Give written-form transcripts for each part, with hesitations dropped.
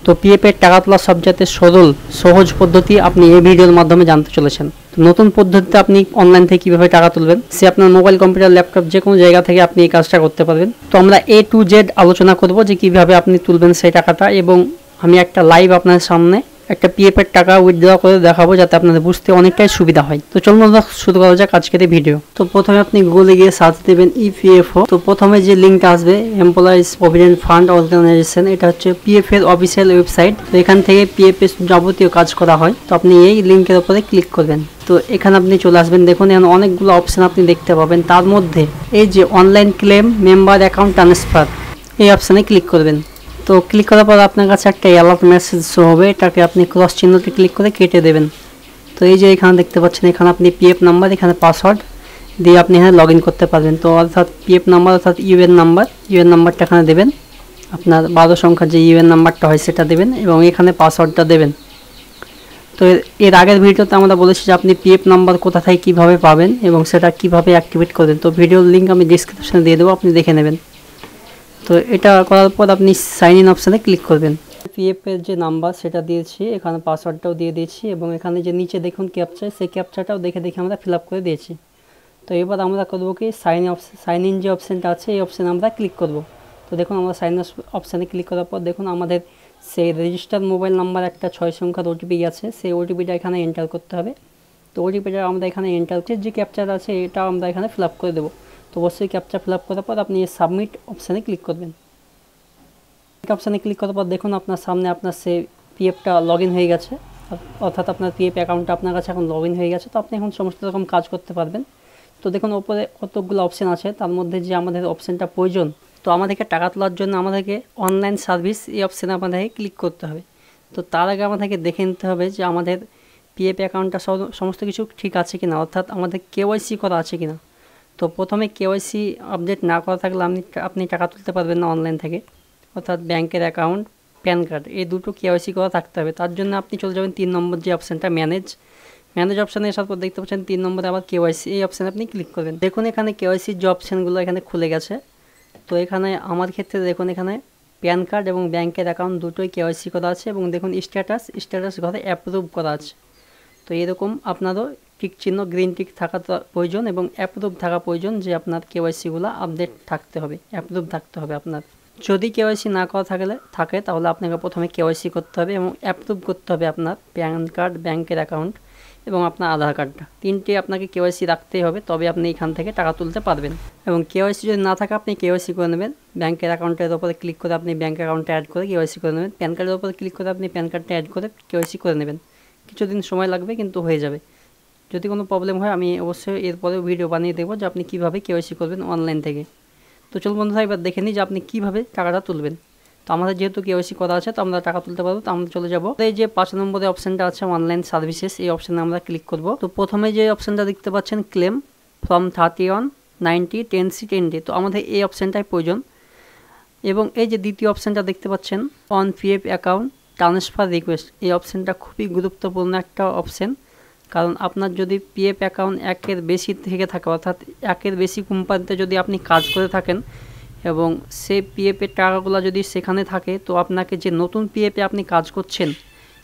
তো পিএফ এর টাকা তোলার সবচেয়ে সরল সহজ পদ্ধতি আপনি এই ভিডিওর মাধ্যমে জানতে চলেছেন। তো নতুন পদ্ধতিতে আপনি অনলাইন থেকে কিভাবে টাকা তুলবেন, সে আপনার মোবাইল, কম্পিউটার, ল্যাপটপ যে কোনো জায়গা থেকে আপনি এই কাজটা করতে পারবেন। তো আমরা A to Z আলোচনা করব যে কিভাবে আপনি তুলবেন সেই টাকাটা, এবং আমি একটা লাইভ আপনার সামনে একটা পিএফ এর টাকা উইথড্র করে দেখাবো যাতে আপনাদের বুঝতে অনেকটাই সুবিধা হয়। তো চলুন আমরা শুরু করা যাক আজকের এই ভিডিও। তো প্রথমে আপনি গুগলে গিয়ে সার্চ দেবেন ইপিএফও। তো প্রথমে যে লিঙ্কটা আসবে এমপ্লয়িজ প্রভিডেন্ট ফান্ড অর্গানাইজেশন, এটা হচ্ছে পিএফ এর অফিসিয়াল ওয়েবসাইট। তো এখান থেকে পিএফ এর যাবতীয় কাজ করা হয়। তো আপনি এই লিঙ্কের উপরে ক্লিক করবেন। তো এখানে আপনি চলে আসবেন। দেখুন এখানে অনেকগুলো অপশন আপনি দেখতে পাবেন, তার মধ্যে এই যে online claim member account transfer, এই অপশানে ক্লিক করবেন। তো ক্লিক করার পর আপনার কাছে একটা অ্যালার্ট মেসেজ শো হবে, এটাকে আপনি ক্রস চিহ্নতে ক্লিক করে কেটে দেবেন। তো এই যে এখানে দেখতে পাচ্ছেন, এখানে আপনি পিএফ নাম্বার, এখানে পাসওয়ার্ড দিয়ে আপনি এখানে লগ ইন করতে পারবেন। তো অর্থাৎ পিএফ নাম্বার অর্থাৎ ইউএন নাম্বারটা এখানে দেবেন, আপনার 12 সংখ্যার যে ইউএন নাম্বারটা হয় সেটা দেবেন, এবং এখানে পাসওয়ার্ডটা দেবেন। তো এর আগের ভিডিওতে আমরা বলেছি যে আপনি পিএফ নাম্বার কোথা থেকে কীভাবে পাবেন এবং সেটা কিভাবে অ্যাক্টিভেট করবেন। তো ভিডিওর লিঙ্ক আমি ডিসক্রিপশনে দিয়ে দেবো, আপনি দেখে নেবেন। তো এটা করার পর আপনি সাইন ইন অপশানে ক্লিক করবেন। পিএফ এর যে নাম্বার সেটা দিয়েছি, এখানে পাসওয়ার্ডটাও দিয়ে দিয়েছি, এবং এখানে যে নিচে দেখুন ক্যাপচা, সেই ক্যাপচাটাও দেখে আমরা ফিল আপ করে দিয়েছি। তো এবার আমরা করবো কি, সাইন ইন যে অপশানটা আছে এই অপশানে আমরা ক্লিক করব। তো দেখুন আমরা সাইন অপশানে ক্লিক করার পর দেখুন আমাদের সেই রেজিস্টার্ড মোবাইল নাম্বার একটা 6 সংখ্যার ওটিপি আছে, সেই ওটিপিটা এখানে এন্টার করতে হবে। তো ওটিপিটা আমরা এখানে এন্টার করছি, যে ক্যাপচার আছে এটা আমরা এখানে ফিল আপ করে দেবো। তো অবশ্যই ক্যাপচা ফিল আপ করার পর আপনি সাবমিট অপশানে ক্লিক করবেন। অপশানে ক্লিক করার পর দেখুন আপনার সামনে আপনার সেই পিএফটা লগ ইন হয়ে গেছে, অর্থাৎ আপনার পিএফ অ্যাকাউন্টটা আপনার কাছে এখন লগ ইন হয়ে গেছে। তো আপনি এখন সমস্ত রকম কাজ করতে পারবেন। তো দেখুন ওপরে কতগুলো অপশান আছে, তার মধ্যে যে আমাদের অপশানটা প্রয়োজন, তো আমাদেরকে টাকা তোলার জন্য আমাদেরকে অনলাইন সার্ভিস এই অপশানে আমাদেরকে ক্লিক করতে হবে। তো তার আগে আমাদেরকে দেখে নিতে হবে যে আমাদের পিএফ অ্যাকাউন্টটা সমস্ত কিছু ঠিক আছে কিনা, অর্থাৎ আমাদের কেওয়াইসি করা আছে কিনা। তো প্রথমে কেওয়াইসি আপডেট না করা থাকলে আপনি টাকা তুলতে পারবেন না অনলাইন থেকে, অর্থাৎ ব্যাংকের অ্যাকাউন্ট, প্যান কার্ড, এই দুটো কেওয়াইসি করা থাকতে হবে। তার জন্য আপনি চলে যাবেন 3 নম্বর যে অপশানটা ম্যানেজ অপশানে আসার পর দেখতে পাচ্ছেন 3 নম্বরে আবার কেওয়াইসি, এই অপশানে আপনি ক্লিক করবেন। দেখুন এখানে কেওয়াইসির যে অপশানগুলো এখানে খুলে গেছে। তো এখানে আমার ক্ষেত্রে দেখুন এখানে প্যান কার্ড এবং ব্যাংকের অ্যাকাউন্ট দুটোই কেওয়াইসি করা আছে, এবং দেখুন স্ট্যাটাস ঘরে অ্যাপ্রুভ করা আছে। তো এরকম আপনারও টিক চিহ্ন গ্রিন টিক থাকা প্রয়োজন এবং অ্যাপ্রুভ থাকা প্রয়োজন, যে আপনার কেওয়াইসিগুলো আপডেট থাকতে হবে, অ্যাপ্রুভ থাকতে হবে আপনার। যদি কেওয়াইসি না করা থাকে তাহলে আপনাকে প্রথমে কেওয়াইসি করতে হবে এবং অ্যাপ্রুভ করতে হবে আপনার প্যান কার্ড, ব্যাংকের অ্যাকাউন্ট এবং আপনার আধার কার্ডটা, তিনটে আপনাকে কেওয়াইসি রাখতেই হবে, তবে আপনি এখান থেকে টাকা তুলতে পারবেন। এবং কেওয়াইসি যদি না থাকে আপনি কেওয়াইসি করে নেবেন। ব্যাংকের অ্যাকাউন্টের উপরে ক্লিক করে আপনি ব্যাংক অ্যাকাউন্টটা অ্যাড করে কেওয়াইসি করে নেবেন। প্যান কার্ডের উপরে ক্লিক করে আপনি প্যান কার্ডটা অ্যাড করে কেওয়াইসি করে নেবেন। কিছুদিন সময় লাগবে কিন্তু হয়ে যাবে। যদি কোনো প্রবলেম হয় আমি অবশ্যই এরপরেও ভিডিও বানিয়ে দেবো যে আপনি কীভাবে কেওয়াইসি করবেন অনলাইন থেকে। তো চলুন বন্ধুরা এবার দেখে নিই যে আপনি কীভাবে টাকাটা তুলবেন। তো আমাদের যেহেতু কেওয়াইসি করা আছে তো আমরা টাকা তুলতে পারবো। তো আমরা চলে যাবো এই যে 5 নম্বরে অপশানটা আছে অনলাইন সার্ভিসেস, এই অপশানে আমরা ক্লিক করব। তো প্রথমে যে অপশানটা দেখতে পাচ্ছেন ক্লেম ফ্রম 3190 তো আমাদের এই অপশানটাই প্রয়োজন। এবং এই যে দ্বিতীয় অপশানটা দেখতে পাচ্ছেন on PF account transfer request, এই অপশানটা খুবই গুরুত্বপূর্ণ একটা অপশান। কারণ আপনার যদি পিএফ অ্যাকাউন্ট একের বেশি থেকে থাকে, অর্থাৎ একের বেশি কোম্পানিতে যদি আপনি কাজ করে থাকেন এবং সেই পিএফের টাকাগুলো যদি সেখানে থাকে, তো আপনাকে যে নতুন পিএফে আপনি কাজ করছেন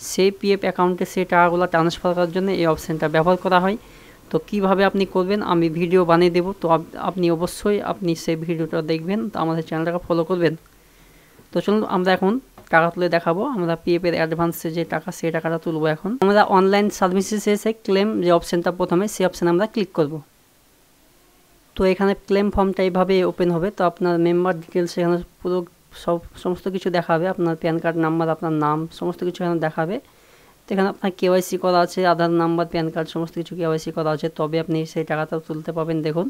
সেই পিএফ অ্যাকাউন্টে সেই টাকাগুলো ট্রান্সফার করার জন্য এই অপশানটা ব্যবহার করা হয়। তো কিভাবে আপনি করবেন আমি ভিডিও বানিয়ে দেবো, তো আপনি অবশ্যই সেই ভিডিওটা দেখবেন, তো আমাদের চ্যানেলটাকে ফলো করবেন। তো চলুন আমরা এখন টাকা তুলে দেখাবো। আমরা পিএফের অ্যাডভান্সে যে টাকা সেই টাকাটা তুলবো। এখন আমরা অনলাইন সার্ভিসেসে এসে ক্লেম যে অপশানটা প্রথমে সেই অপশানে আমরা ক্লিক করব। তো এখানে ক্লেম ফর্মটা এইভাবে ওপেন হবে। তো আপনার মেম্বার ডিটেলস এখানে পুরো সমস্ত কিছু দেখাবে, আপনার প্যান কার্ড নাম্বার, আপনার নাম, সমস্ত কিছু এখানে দেখাবে। তো এখানে আপনার কেওয়াইসি করা আছে, আধার নাম্বার, প্যান কার্ড সমস্ত কিছু কেওয়াইসি করা আছে, তবে আপনি সেই টাকাটা তুলতে পারবেন। দেখুন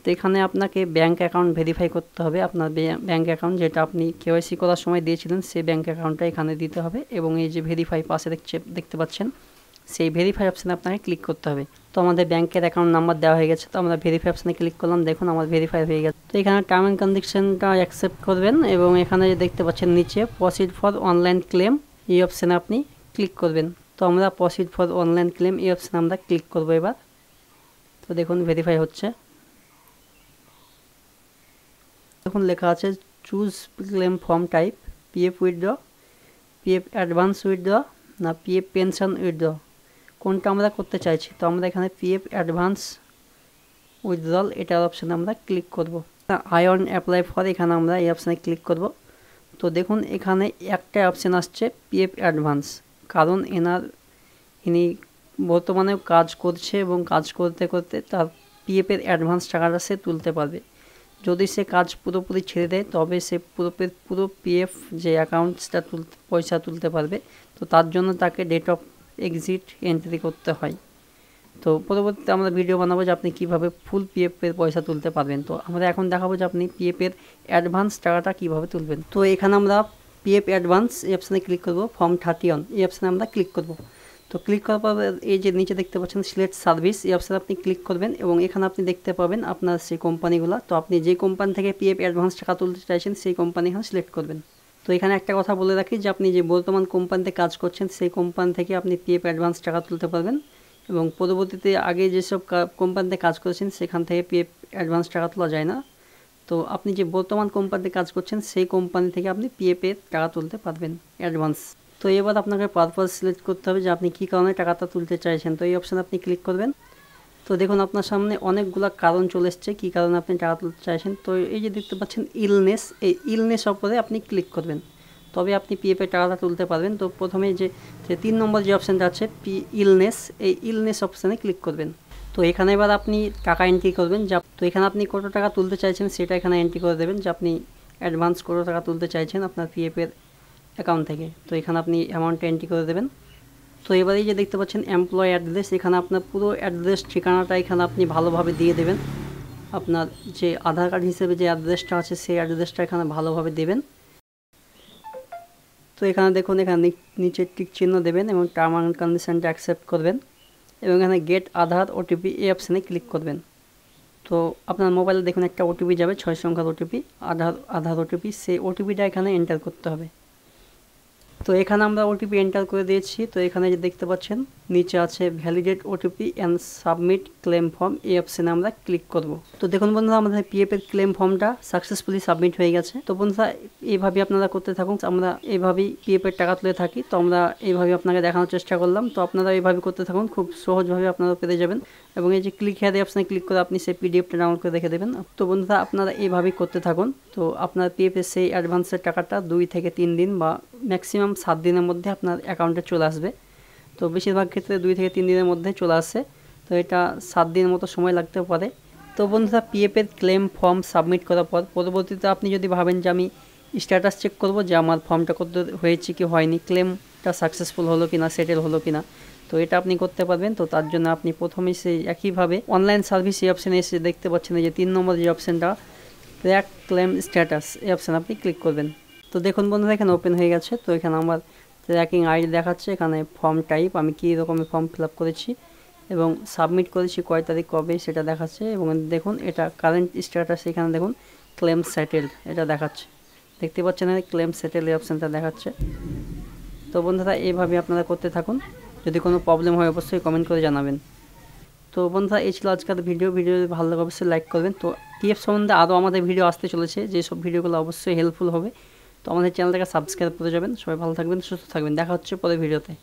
তো এখানে আপনাকে ব্যাঙ্ক অ্যাকাউন্ট ভেরিফাই করতে হবে, আপনার ব্যাঙ্ক অ্যাকাউন্ট যেটা আপনি কেওয়াইসি করার সময় দিয়েছিলেন সেই ব্যাঙ্ক অ্যাকাউন্টটা এখানে দিতে হবে। এবং এই যে ভেরিফাই পাশে দেখতে পাচ্ছেন সেই ভেরিফাই অপশানে আপনাকে ক্লিক করতে হবে। তো আমাদের ব্যাংকের অ্যাকাউন্ট নাম্বার দেওয়া হয়ে গেছে, তো আমরা ভেরিফাই অপশানে ক্লিক করলাম। দেখুন আমার ভেরিফাই হয়ে গেছে। তো এখানে টার্ম অ্যান্ড কন্ডিশনটা অ্যাকসেপ্ট করবেন এবং এখানে দেখতে পাচ্ছেন নিচে প্রসিড ফর অনলাইন ক্লেম, এই অপশানে আপনি ক্লিক করবেন। তো আমরা প্রসিড ফর অনলাইন ক্লেম এই অপশানে আমরা ক্লিক করবো এবার। তো দেখুন ভেরিফাই হচ্ছে। দেখুন লেখা আছে choose claim form type PF withdraw PF advance withdraw না পিএফ পেনশন উইথড্র, কোনটা আমরা করতে চাইছি। তো আমরা এখানে পিএফ অ্যাডভান্স উইথড্রল এটার অপশানে আমরা ক্লিক করব। আই অন অ্যাপ্লাই ফর, এখানে আমরা এই অপশানে ক্লিক করব। তো দেখুন এখানে একটা অপশান আসছে পিএফ অ্যাডভান্স, কারণ ইনি বর্তমানেও কাজ করছে এবং কাজ করতে করতে তার পিএফের অ্যাডভান্স টাকাটা সে তুলতে পারবে। যদি সে কাজ পুরোপুরি ছেড়ে দেয় তবে সে পুরো পিএফ যে অ্যাকাউন্টসটা পয়সা তুলতে পারবে। তো তার জন্য তাকে ডেট অফ এক্সিট এন্ট্রি করতে হয়। তো পরবর্তীতে আমরা ভিডিও বানাবো যে আপনি কীভাবে ফুল পিএফের পয়সা তুলতে পারবেন। তো আমরা এখন দেখাবো যে আপনি পিএফের অ্যাডভান্স টাকাটা কীভাবে তুলবেন। তো এখানে আমরা পিএফ অ্যাডভান্স এই অপশানে ক্লিক করব, ফর্ম 31 এই অপশানে আমরা ক্লিক করব। তো ক্লিক করার পর এই যে নিচে দেখতে পাচ্ছেন সিলেক্ট সার্ভিস, এই অপশানে আপনি ক্লিক করবেন এবং এখানে আপনি দেখতে পাবেন আপনার সেই কোম্পানিগুলো। তো আপনি যে কোম্পানি থেকে পিএফ অ্যাডভান্স টাকা তুলতে চাইছেন সেই কোম্পানি এখানে সিলেক্ট করবেন। তো এখানে একটা কথা বলে রাখি যে আপনি যে বর্তমান কোম্পানিতে কাজ করছেন সেই কোম্পানি থেকে আপনি পিএফ অ্যাডভান্স টাকা তুলতে পারবেন এবং পরবর্তীতে আগে যেসব কোম্পানিতে কাজ করেছেন সেখান থেকে পিএফ অ্যাডভান্স টাকা তোলা যায় না। তো আপনি যে বর্তমান কোম্পানিতে কাজ করছেন সেই কোম্পানি থেকে আপনি পিএফের টাকা তুলতে পারবেন অ্যাডভান্স। তো এবার আপনাকে পারপাস সিলেক্ট করতে হবে যে আপনি কী কারণে টাকাটা তুলতে চাইছেন। তো এই অপশানে আপনি ক্লিক করবেন। তো দেখুন আপনার সামনে অনেকগুলো কারণ চলে এসছে কী কারণে আপনি টাকা তুলতে চাইছেন। তো এই যে দেখতে পাচ্ছেন ইলনেস, এই ইলনেস ওপরে আপনি ক্লিক করবেন, তবে আপনি পিএফের টাকাটা তুলতে পারবেন। তো প্রথমে যে 3 নম্বর যে অপশানটা আছে ইলনেস, এই ইলনেস অপশানে ক্লিক করবেন। তো এখানে এবার আপনি টাকা এন্ট্রি করবেন, তো এখানে আপনি কত টাকা তুলতে চাইছেন সেটা এখানে এন্ট্রি করে দেবেন যে আপনি অ্যাডভান্স কত টাকা তুলতে চাইছেন আপনার পিএফের অ্যাকাউন্ট থেকে। তো এখানে আপনি অ্যামাউন্টটা এন্ট্রি করে দেবেন। তো এবারেই যে দেখতে পাচ্ছেন এমপ্লয় অ্যাড্রেস, এখানে আপনার পুরো অ্যাড্রেস ঠিকানাটা এখানে আপনি ভালোভাবে দিয়ে দেবেন। আপনার যে আধার কার্ড হিসেবে যে অ্যাড্রেসটা আছে সেই অ্যাড্রেসটা এখানে ভালোভাবে দেবেন। তো এখানে দেখুন এখানে নিচে টিক চিহ্ন দেবেন এবং টার্ম অ্যান্ড কন্ডিশনটা অ্যাকসেপ্ট করবেন এবং এখানে গেট আধার ওটিপি এই অপশানে ক্লিক করবেন। তো আপনার মোবাইলে দেখুন একটা ওটিপি যাবে, 6 সংখ্যার ওটিপি, আধার ওটিপি, সেই ওটিপিটা এখানে এন্টার করতে হবে। তো এখানে আমরা ওটিপি এন্টার করে দিয়েছি। তো এখানে যে দেখতে পাচ্ছেন নিচে আছে validate OTP and submit claim form, এই অপশানে আমরা ক্লিক করব। তো দেখুন বন্ধুরা আমাদের পিএফের ক্লেম ফর্মটা সাকসেসফুলি সাবমিট হয়ে গেছে। তো বন্ধুরা এইভাবে আপনারা করতে থাকুন, আমরা এইভাবেই পিএফের টাকা তুলে থাকি। তো আমরা এইভাবে আপনাকে দেখানোর চেষ্টা করলাম। তো আপনারা এইভাবে করতে থাকুন, খুব সহজভাবে আপনারা পেয়ে যাবেন এবং এই যে ক্লিক হেয়ার অপশানে ক্লিক করে আপনি সেই পিডিএফটা ডাউনলোড করে রেখে দেবেন। তো বন্ধুরা আপনারা এইভাবেই করতে থাকুন। তো আপনার পিএফের সেই অ্যাডভান্সের টাকাটা 2 থেকে 3 দিন বা ম্যাক্সিমাম 7 দিনের মধ্যে আপনার অ্যাকাউন্টে চলে আসবে। তো বেশিরভাগ ক্ষেত্রে 2 থেকে 3 দিনের মধ্যে চলে আসে। তো এটা 7 দিনের মতো সময় লাগতে পারে। তো বন্ধুরা পিএফের ক্লেম ফর্ম সাবমিট করার পর পরবর্তীতে আপনি যদি ভাবেন যে আমি স্ট্যাটাস চেক করব যে আমার ফর্মটা করতে হয়েছে কি হয়নি, ক্লেমটা সাকসেসফুল হলো কিনা, সেটেল হলো কিনা, তো এটা আপনি করতে পারবেন। তো তার জন্য আপনি প্রথমেই সেই একইভাবে অনলাইন সার্ভিস এই অপশানে এসে দেখতে পাচ্ছেন এই যে 3 নম্বর যে অপশানটা ট্র্যাক ক্লেম স্ট্যাটাস, এই অপশানে আপনি ক্লিক করবেন। তো দেখুন বন্ধুরা এখানে ওপেন হয়ে গেছে। তো এখানে আমার ট্র্যাকিং আইডি দেখাচ্ছে, এখানে ফর্ম টাইপ আমি কী রকমের ফর্ম ফিল আপ করেছি এবং সাবমিট করেছি কয় তারিখ কবে সেটা দেখাচ্ছে এবং দেখুন এটা কারেন্ট স্ট্যাটাস, এখানে দেখুন ক্লেম সেটেলড এটা দেখাচ্ছে, দেখতে পাচ্ছেন ক্লেম সেটেল এই অপশানটা দেখাচ্ছে। তো বন্ধুরা এইভাবে আপনারা করতে থাকুন, যদি কোনো প্রবলেম হয় অবশ্যই কমেন্ট করে জানাবেন। তো বন্ধুরা এই ছিল আজকের ভিডিও ভালো লাগে অবশ্যই লাইক করবেন। তো পিএফ সম্বন্ধে আরও আমাদের ভিডিও আসতে চলেছে, যেসব ভিডিওগুলো অবশ্যই হেল্পফুল হবে। তো আমাদের চ্যানেলটাকে সাবস্ক্রাইব করে যাবেন। সবাই ভালো থাকবেন, সুস্থ থাকবেন, দেখা হচ্ছে পরের ভিডিওতে।